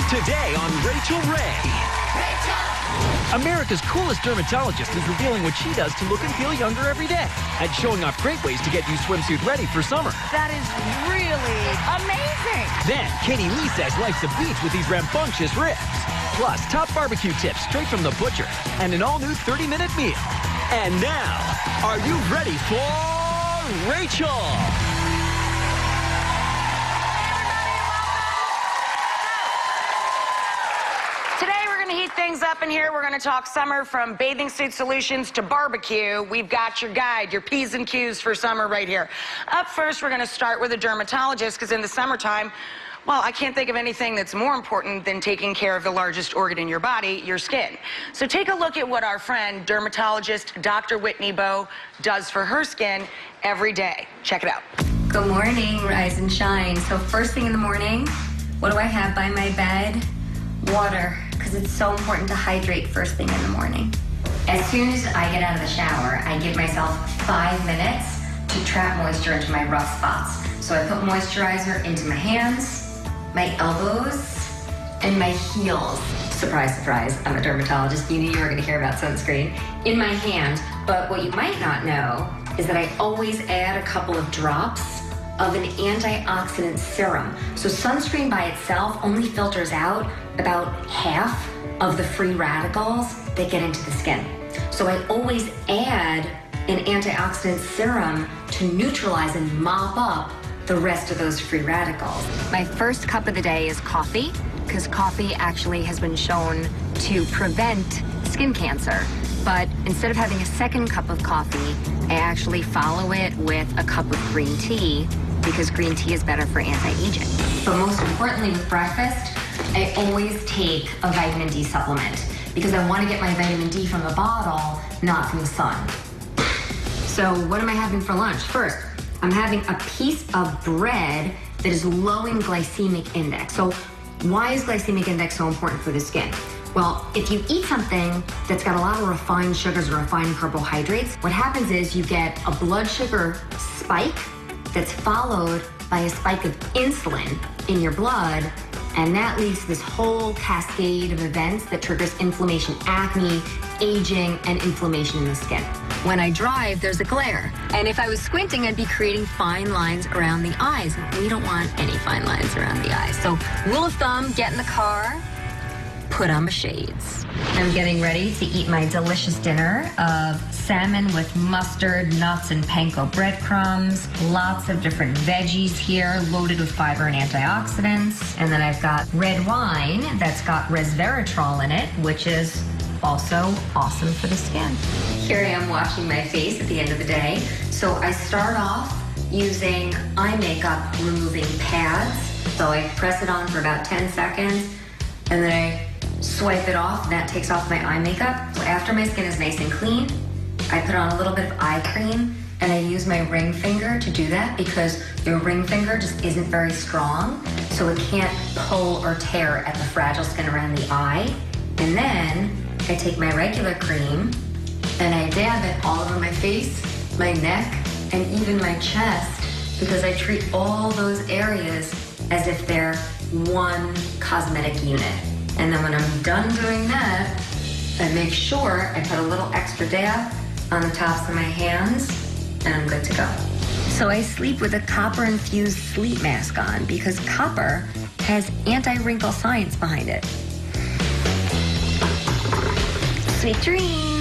Today on Rachael Ray. America's coolest dermatologist is revealing what she does to look and feel younger every day and showing off great ways to get you swimsuit ready for summer. That is really amazing. Then, Katie Lee says life's a beach with these rambunctious ribs. Plus, top barbecue tips straight from the butcher and an all-new 30-minute meal. And now, are you ready for Rachael? Things up in here. We're going to talk summer, from bathing suit solutions to barbecue. We've got your guide, your P's and Q's for summer right here. Up first, we're going to start with a dermatologist, because in the summertime, well, I can't think of anything that's more important than taking care of the largest organ in your body, your skin. So take a look at what our friend, dermatologist Dr. Whitney Bowe, does for her skin every day. Check it out. Good morning, rise and shine. So first thing in the morning, what do I have by my bed? Water, because it's so important to hydrate first thing in the morning. As soon as I get out of the shower, I give myself 5 minutes to trap moisture into my rough spots. So I put moisturizer into my hands, my elbows, and my heels. Surprise, surprise, I'm a dermatologist. You knew you were going to hear about sunscreen. In my hand, but what you might not know is that I always add a couple of drops of an antioxidant serum. So sunscreen by itself only filters out about half of the free radicals that get into the skin. So I always add an antioxidant serum to neutralize and mop up the rest of those free radicals. My first cup of the day is coffee, because coffee actually has been shown to prevent skin cancer. But instead of having a second cup of coffee, I actually follow it with a cup of green tea, because green tea is better for anti-aging. But most importantly, with breakfast, I always take a vitamin D supplement, because I want to get my vitamin D from the bottle, not from the sun. So what am I having for lunch? First, I'm having a piece of bread that is low in glycemic index. So why is glycemic index so important for the skin? Well, if you eat something that's got a lot of refined sugars or refined carbohydrates, what happens is you get a blood sugar spike that's followed by a spike of insulin in your blood, and that leads to this whole cascade of events that triggers inflammation, acne, aging, and inflammation in the skin. When I drive, there's a glare, and if I was squinting, I'd be creating fine lines around the eyes. We don't want any fine lines around the eyes. So rule of thumb, get in the car, put on my shades. I'm getting ready to eat my delicious dinner of salmon with mustard, nuts, and panko breadcrumbs. Lots of different veggies here, loaded with fiber and antioxidants. And then I've got red wine that's got resveratrol in it, which is also awesome for the skin. Here I am washing my face at the end of the day. So I start off using eye makeup removing pads. So I press it on for about 10 seconds, and then I swipe it off, and that takes off my eye makeup. So after my skin is nice and clean, I put on a little bit of eye cream, and I use my ring finger to do that, because your ring finger just isn't very strong, so it can't pull or tear at the fragile skin around the eye. And then I take my regular cream, and I dab it all over my face, my neck, and even my chest, because I treat all those areas as if they're one cosmetic unit. And then when I'm done doing that, I make sure I put a little extra dab on the tops of my hands, and I'm good to go. So I sleep with a copper-infused sleep mask on, because copper has anti-wrinkle science behind it. Sweet dreams.